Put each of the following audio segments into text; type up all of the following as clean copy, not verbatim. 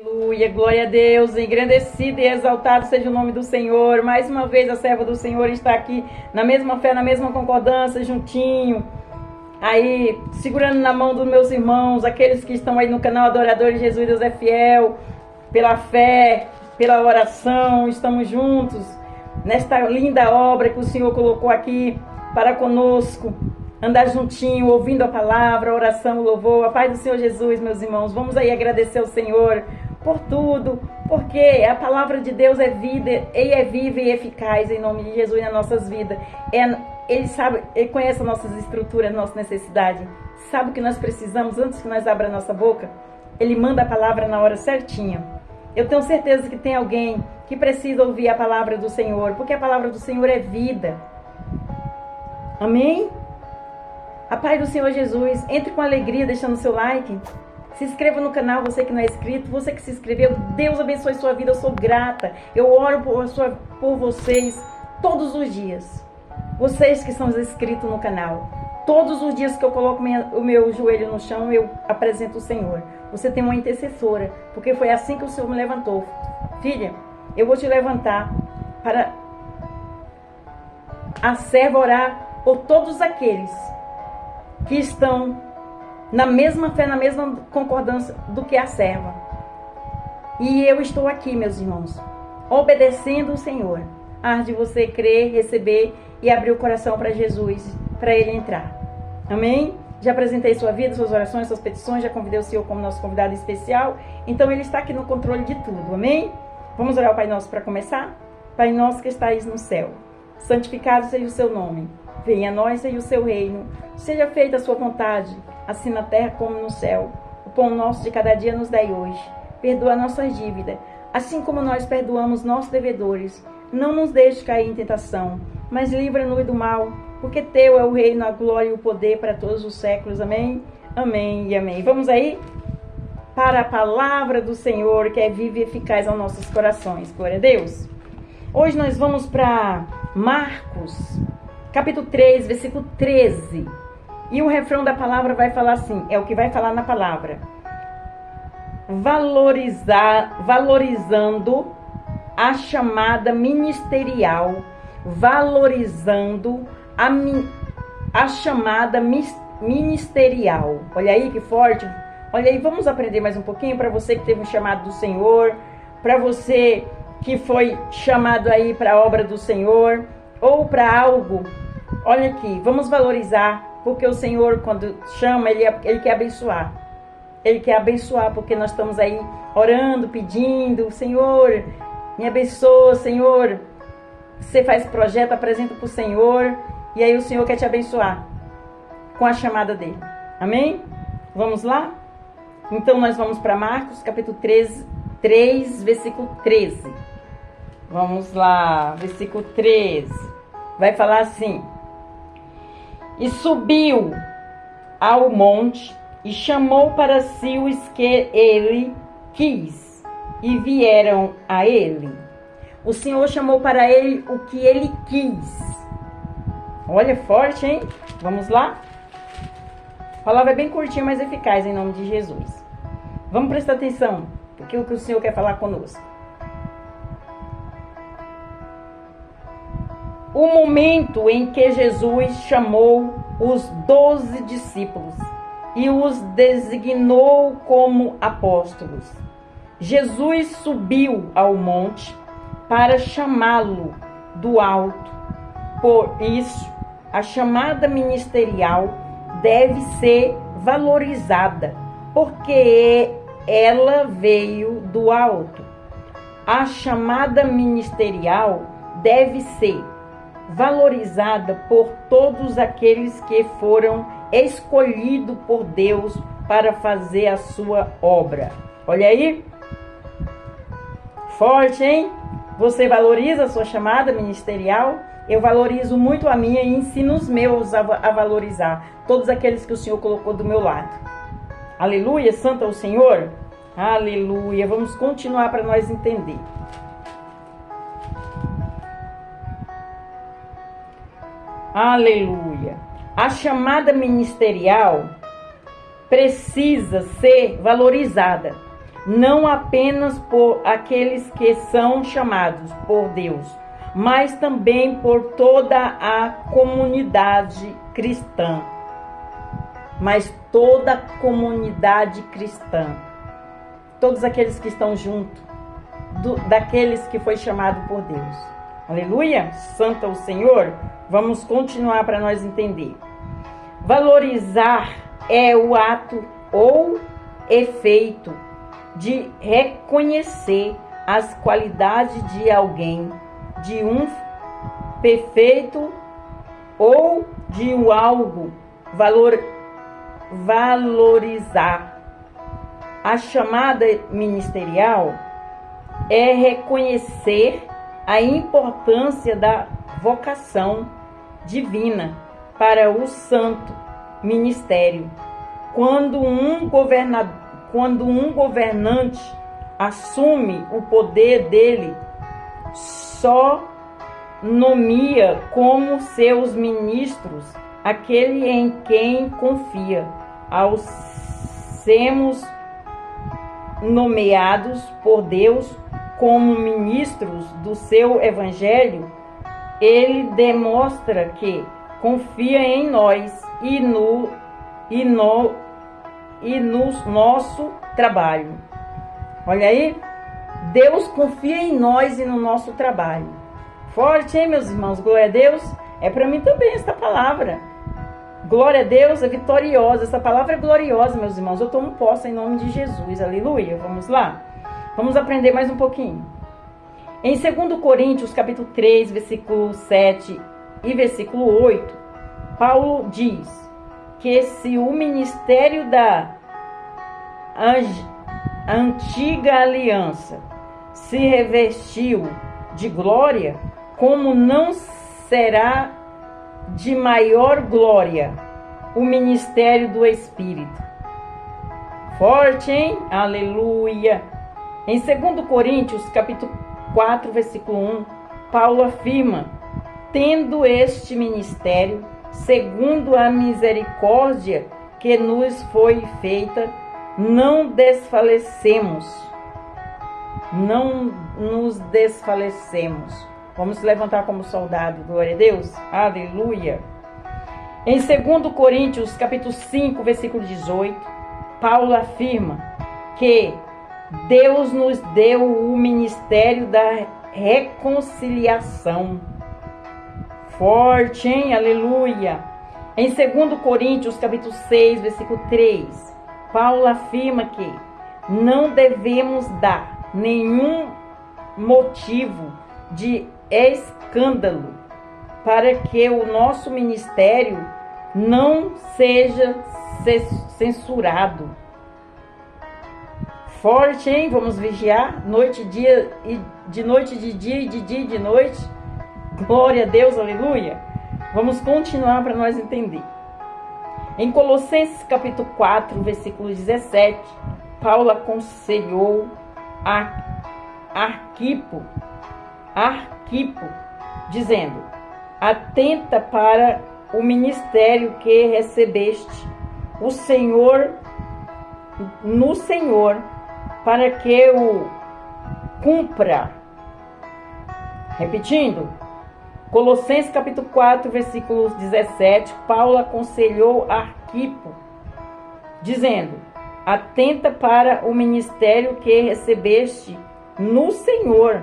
Aleluia, glória a Deus, engrandecido e exaltado seja o nome do Senhor. Mais uma vez a serva do Senhor está aqui na mesma fé, na mesma concordância, juntinho, aí segurando na mão dos meus irmãos, aqueles que estão aí no canal Adoradores Jesus Deus é Fiel, pela fé, pela oração, estamos juntos nesta linda obra que o Senhor colocou aqui para conosco, andar juntinho, ouvindo a palavra, a oração, o louvor, a paz do Senhor Jesus, meus irmãos. Vamos aí agradecer ao Senhor por tudo, porque a palavra de Deus é vida, e é viva e eficaz em nome de Jesus nas nossas vidas. Ele sabe, Ele conhece as nossas estruturas, a nossa necessidade, sabe o que nós precisamos antes que nós abra a nossa boca. Ele manda a palavra na hora certinha. Eu tenho certeza que tem alguém que precisa ouvir a palavra do Senhor, porque a palavra do Senhor é vida. Amém? A paz do Senhor Jesus. Entre com alegria deixando o seu like. Se inscreva no canal, você que não é inscrito, você que se inscreveu. Deus abençoe sua vida, eu sou grata. Eu oro por vocês todos os dias. Vocês que são inscritos no canal. Todos os dias que eu coloco o meu joelho no chão, eu apresento o Senhor. Você tem uma intercessora, porque foi assim que o Senhor me levantou. Filha, eu vou te levantar para a serva orar por todos aqueles que estão na mesma fé, na mesma concordância do que a serva. E eu estou aqui, meus irmãos, obedecendo o Senhor. Arde você crer, receber e abrir o coração para Jesus, para Ele entrar. Amém? Já apresentei sua vida, suas orações, suas petições, já convidei o Senhor como nosso convidado especial. Então Ele está aqui no controle de tudo. Amém? Vamos orar ao Pai Nosso para começar? Pai Nosso que estais no céu, santificado seja o seu nome. Venha a nós, seja o seu reino. Seja feita a sua vontade, assim na terra como no céu. O pão nosso de cada dia nos dai hoje. Perdoa nossas dívidas, assim como nós perdoamos nossos devedores. Não nos deixe cair em tentação, mas livra-nos do mal, porque teu é o reino, a glória e o poder para todos os séculos. Amém? Amém e amém. Vamos aí para a palavra do Senhor, que é viva e eficaz aos nossos corações. Glória a Deus. Hoje nós vamos para Marcos, capítulo 3, versículo 13. E o refrão da palavra vai falar assim, é o que vai falar na palavra. Valorizando a chamada ministerial. Valorizando a chamada ministerial. Olha aí que forte. Olha aí, vamos aprender mais um pouquinho para você que teve um chamado do Senhor, para você que foi chamado aí para a obra do Senhor, ou para algo. Olha aqui, vamos valorizar, porque o Senhor, quando chama, Ele quer abençoar. Ele quer abençoar, porque nós estamos aí orando, pedindo, Senhor, me abençoa, Senhor. Você faz projeto, apresenta para o Senhor, e aí o Senhor quer te abençoar com a chamada dele. Amém? Vamos lá? Então nós vamos para Marcos, capítulo 3, versículo 13. Vamos lá, versículo 13. Vai falar assim: e subiu ao monte e chamou para si os que ele quis, e vieram a ele. O Senhor chamou para ele o que ele quis. Olha, forte, hein? Vamos lá? A palavra é bem curtinha, mas eficaz, em nome de Jesus. Vamos prestar atenção naquilo que o Senhor quer falar conosco. O momento em que Jesus chamou os 12 discípulos e os designou como apóstolos. Jesus subiu ao monte para chamá-lo do alto. Por isso, a chamada ministerial deve ser valorizada, porque ela veio do alto. A chamada ministerial deve ser valorizada por todos aqueles que foram escolhidos por Deus para fazer a sua obra. Olha aí. Forte, hein? Você valoriza a sua chamada ministerial? Eu valorizo muito a minha e ensino os meus a valorizar. Todos aqueles que o Senhor colocou do meu lado. Aleluia, santo é o Senhor. Aleluia. Vamos continuar para nós entender. Aleluia. A chamada ministerial precisa ser valorizada, não apenas por aqueles que são chamados por Deus, mas também por toda a comunidade cristã. Mas toda a comunidade cristã, todos aqueles que estão junto daqueles que foi chamado por Deus. Aleluia! Santo é o Senhor. Vamos continuar para nós entender. Valorizar é o ato ou efeito de reconhecer as qualidades de alguém, de um perfeito ou de algo. Valorizar. A chamada ministerial é reconhecer a importância da vocação divina para o santo ministério. Quando um governante assume o poder dele, só nomeia como seus ministros aquele em quem confia. Ao sermos nomeados por Deus como ministros do seu evangelho, ele demonstra que confia em nós e no nosso trabalho. Olha aí, Deus confia em nós e no nosso trabalho. Forte, hein, meus irmãos? Glória a Deus. É para mim também esta palavra. Glória a Deus, é vitoriosa. Essa palavra é gloriosa, meus irmãos. Eu tomo posse em nome de Jesus. Aleluia. Vamos lá? Vamos aprender mais um pouquinho. Em 2 Coríntios, capítulo 3, versículo 7 e versículo 8, Paulo diz que se o ministério da antiga aliança se revestiu de glória, como não será de maior glória o ministério do Espírito? Forte, hein? Aleluia! Em 2 Coríntios, capítulo 4, versículo 1, Paulo afirma: tendo este ministério, segundo a misericórdia que nos foi feita, não desfalecemos. Não nos desfalecemos. Vamos se levantar como soldado. Glória a Deus. Aleluia. Em 2 Coríntios, capítulo 5, versículo 18, Paulo afirma que Deus nos deu o ministério da reconciliação. Forte, hein? Aleluia. Em 2 Coríntios, capítulo 6, versículo 3, Paulo afirma que não devemos dar nenhum motivo de escândalo para que o nosso ministério não seja censurado. Forte, hein? Vamos vigiar noite e dia, e de noite de dia e de dia e de noite. Glória a Deus, aleluia. Vamos continuar para nós entender. Em Colossenses capítulo 4, versículo 17, Paulo aconselhou a Arquipo, dizendo: atenta para o ministério que recebeste no Senhor, para que o cumpra. Repetindo, Colossenses capítulo 4, versículo 17, Paulo aconselhou a Arquipo, dizendo: atenta para o ministério que recebeste no Senhor,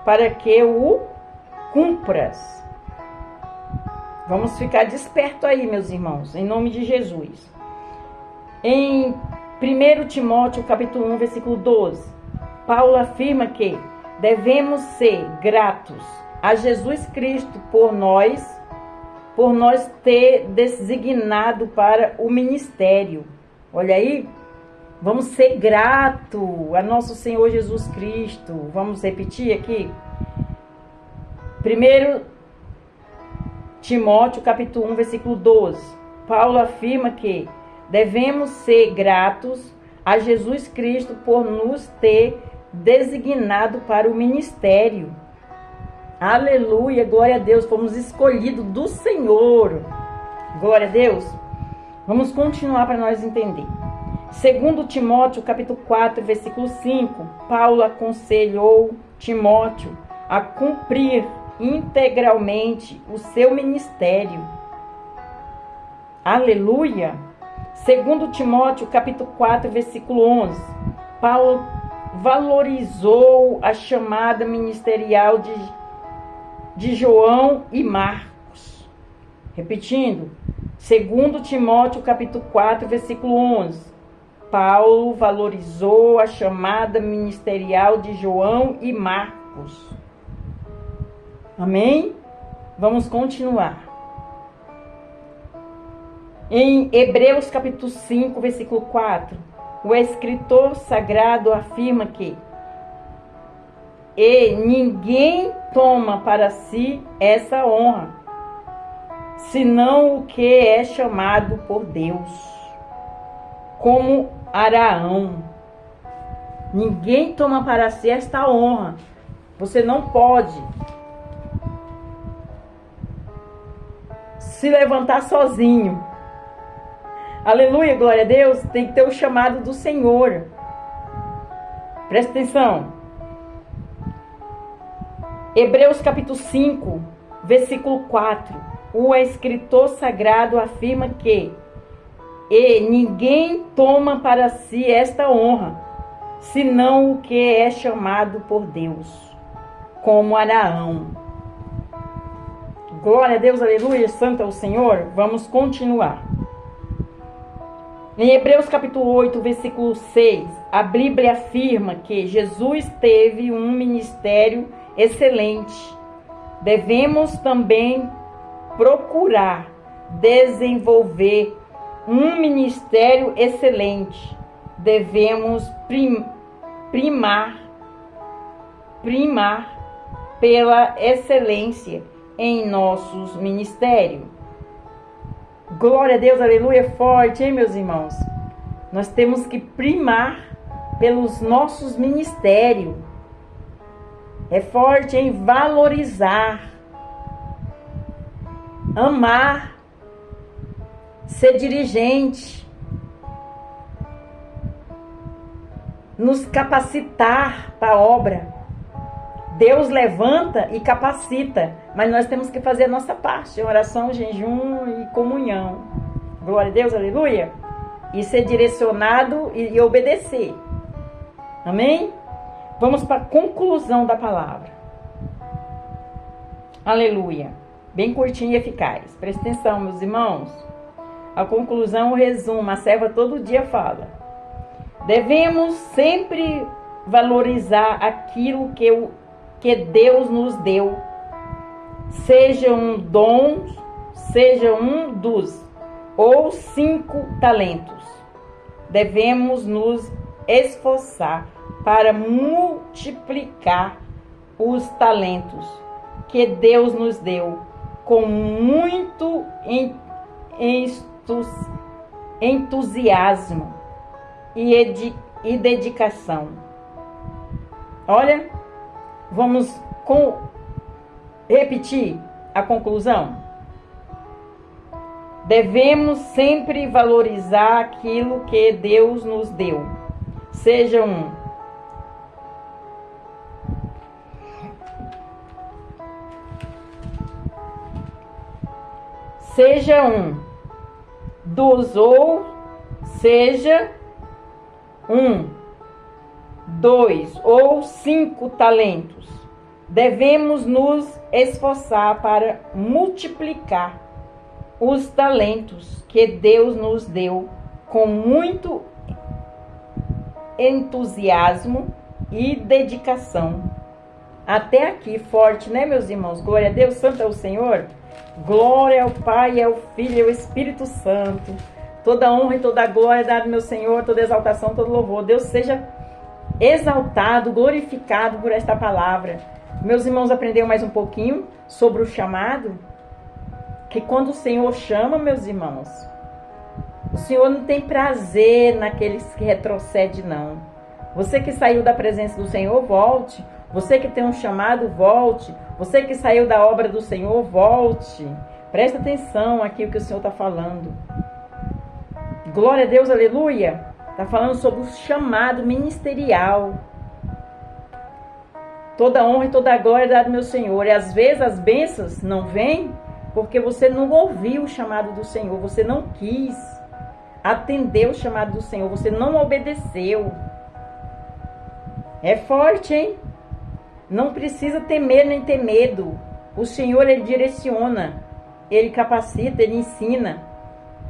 para que o cumpras. Vamos ficar desperto aí, meus irmãos, em nome de Jesus. Em 1 Timóteo capítulo 1, versículo 12, Paulo afirma que devemos ser gratos a Jesus Cristo por nós ter designado para o ministério. Olha aí, vamos ser gratos a nosso Senhor Jesus Cristo. Vamos repetir aqui. 1 Timóteo capítulo 1, versículo 12. Paulo afirma que devemos ser gratos a Jesus Cristo por nos ter designado para o ministério. Aleluia, glória a Deus, fomos escolhidos do Senhor. Glória a Deus. Vamos continuar para nós entender. Segundo Timóteo, capítulo 4, versículo 5, Paulo aconselhou Timóteo a cumprir integralmente o seu ministério. Aleluia! Segundo Timóteo, capítulo 4, versículo 11, Paulo valorizou a chamada ministerial de João e Marcos. Repetindo, segundo Timóteo, capítulo 4, versículo 11, Paulo valorizou a chamada ministerial de João e Marcos. Amém? Vamos continuar. Em Hebreus capítulo 5, versículo 4, o escritor sagrado afirma que ninguém toma para si essa honra, senão o que é chamado por Deus, como Araão. Ninguém toma para si esta honra. Você não pode se levantar sozinho. Aleluia, glória a Deus. Tem que ter o chamado do Senhor. Presta atenção. Hebreus capítulo 5, versículo 4. O escritor sagrado afirma que ninguém toma para si esta honra, senão o que é chamado por Deus, como Araão. Glória a Deus, aleluia, santo é o Senhor. Vamos continuar. Em Hebreus capítulo 8, versículo 6, a Bíblia afirma que Jesus teve um ministério excelente. Devemos também procurar desenvolver um ministério excelente. Devemos primar pela excelência em nossos ministérios. Glória a Deus, aleluia, forte, hein, meus irmãos? Nós temos que primar pelos nossos ministérios. É forte, hein? Valorizar, amar, ser dirigente, nos capacitar para a obra. Deus levanta e capacita, mas nós temos que fazer a nossa parte, oração, jejum e comunhão. Glória a Deus, aleluia. E ser direcionado e obedecer. Amém? Vamos para a conclusão da palavra. Aleluia. Bem curtinho e eficaz. Presta atenção, meus irmãos. A conclusão, o resumo, a serva todo dia fala. Devemos sempre valorizar aquilo que Deus nos deu, seja um dom, seja um dos, ou 5 talentos. Devemos nos esforçar para multiplicar os talentos que Deus nos deu com muito entusiasmo e dedicação. Olha, vamos repetir a conclusão. Devemos sempre valorizar aquilo que Deus nos deu. Seja um dos, ou seja 1, 2 ou 5 talentos. Devemos nos esforçar para multiplicar os talentos que Deus nos deu com muito entusiasmo e dedicação. Até aqui, forte, né, meus irmãos? Glória a Deus, santo é o Senhor. Glória ao Pai, ao Filho e ao Espírito Santo. Toda honra e toda glória dada ao meu Senhor, toda exaltação, todo louvor. Deus seja exaltado, glorificado por esta palavra. Meus irmãos, aprenderam mais um pouquinho sobre o chamado? Que quando o Senhor chama, meus irmãos, o Senhor não tem prazer naqueles que retrocedem, não. Você que saiu da presença do Senhor, volte. Você que tem um chamado, volte. Você que saiu da obra do Senhor, volte. Presta atenção aqui o que o Senhor está falando. Glória a Deus, aleluia. Está falando sobre o chamado ministerial. Toda honra e toda glória é dada ao meu Senhor. E às vezes as bênçãos não vêm porque você não ouviu o chamado do Senhor. Você não quis atender o chamado do Senhor. Você não obedeceu. É forte, hein? Não precisa temer nem ter medo. O Senhor, Ele direciona. Ele capacita, Ele ensina.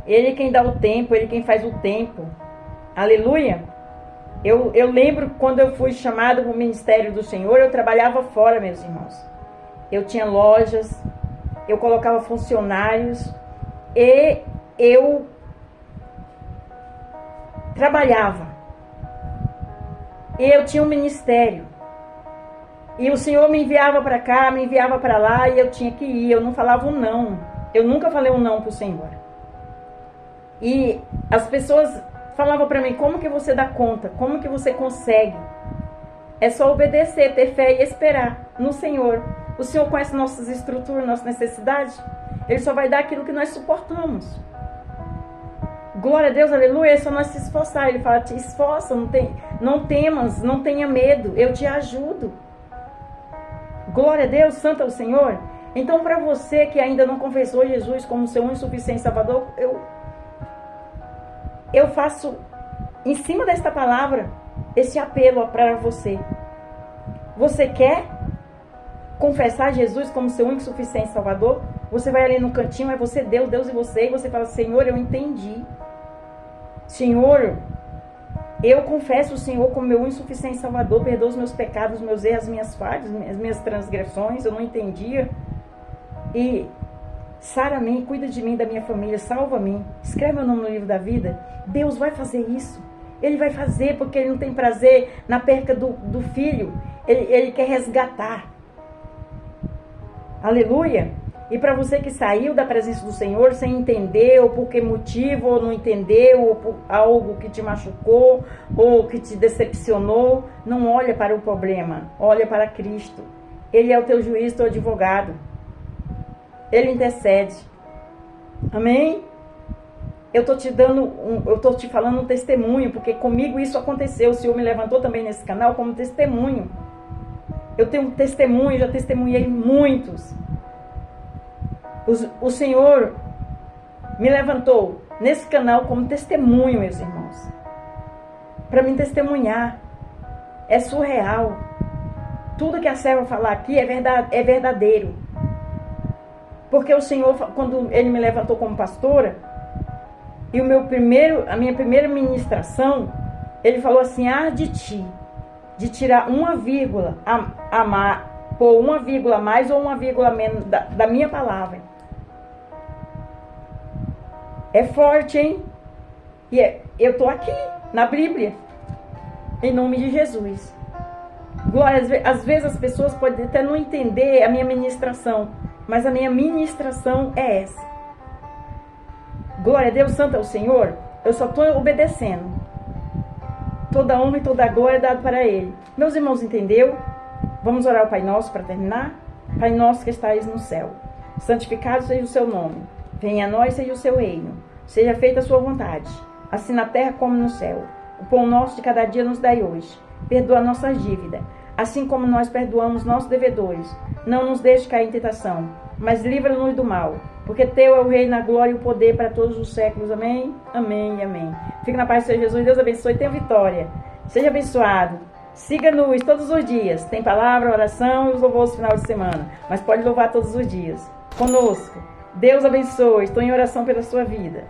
Ele é quem dá o tempo, Ele é quem faz o tempo. Aleluia! Eu lembro quando eu fui chamada para o ministério do Senhor, eu trabalhava fora, meus irmãos. Eu tinha lojas, eu colocava funcionários e eu trabalhava. E eu tinha um ministério. E o Senhor me enviava para cá, me enviava para lá e eu tinha que ir. Eu não falava um não. Eu nunca falei um não para o Senhor. E as pessoas falavam para mim, como que você dá conta? Como que você consegue? É só obedecer, ter fé e esperar no Senhor. O Senhor conhece nossas estruturas, nossas necessidades. Ele só vai dar aquilo que nós suportamos. Glória a Deus, aleluia. É só nós se esforçar. Ele fala, te esforça, não temas, não tenha medo. Eu te ajudo. Glória a Deus, santo é o Senhor. Então, para você que ainda não confessou Jesus como seu único e suficiente Salvador, eu faço, em cima desta palavra, esse apelo para você. Você quer confessar Jesus como seu único e suficiente Salvador? Você vai ali no cantinho, é você, Deus e você, e você fala, Senhor, eu entendi. Senhor, eu confesso o Senhor como meu único e suficiente Salvador, perdoa os meus pecados, os meus erros, as minhas falhas, as minhas transgressões, eu não entendia. E sara-me, cuida de mim, da minha família, salva-me, escreve meu nome no livro da vida. Deus vai fazer isso. Ele vai fazer porque Ele não tem prazer na perca do filho. Ele quer resgatar. Aleluia. E para você que saiu da presença do Senhor sem entender, ou por que motivo, ou não entendeu, ou por algo que te machucou, ou que te decepcionou, não olha para o problema, olha para Cristo. Ele é o teu juiz, teu advogado. Ele intercede. Amém? Eu tô te falando um testemunho, porque comigo isso aconteceu. O Senhor me levantou também nesse canal como testemunho. Eu tenho um testemunho, já testemunhei muitos. O Senhor me levantou nesse canal como testemunho, meus irmãos. Para mim testemunhar. É surreal. Tudo que a serva falar aqui é verdadeiro. Porque o Senhor, quando Ele me levantou como pastora, e a minha primeira ministração, Ele falou assim, de ti, de tirar uma vírgula pôr uma vírgula a mais ou uma vírgula a menos da minha palavra. É forte, hein? E eu estou aqui, na Bíblia, em nome de Jesus. Glória, às vezes as pessoas podem até não entender a minha ministração, mas a minha ministração é essa. Glória a Deus, santo é o Senhor. Eu só estou obedecendo. Toda honra e toda glória é dada para Ele. Meus irmãos, entendeu? Vamos orar ao Pai Nosso para terminar? Pai Nosso que estais no céu, santificado seja o seu nome. Venha a nós, seja o seu reino. Seja feita a sua vontade, assim na terra como no céu. O pão nosso de cada dia nos dai hoje. Perdoa nossas dívidas, assim como nós perdoamos nossos devedores. Não nos deixe cair em tentação, mas livra-nos do mal. Porque teu é o reino, a glória e o poder para todos os séculos. Amém? Amém e amém. Fique na paz do Senhor Jesus. Deus abençoe e tenha vitória. Seja abençoado. Siga-nos todos os dias. Tem palavra, oração e os louvores no final de semana. Mas pode louvar todos os dias. Conosco. Deus abençoe. Estou em oração pela sua vida.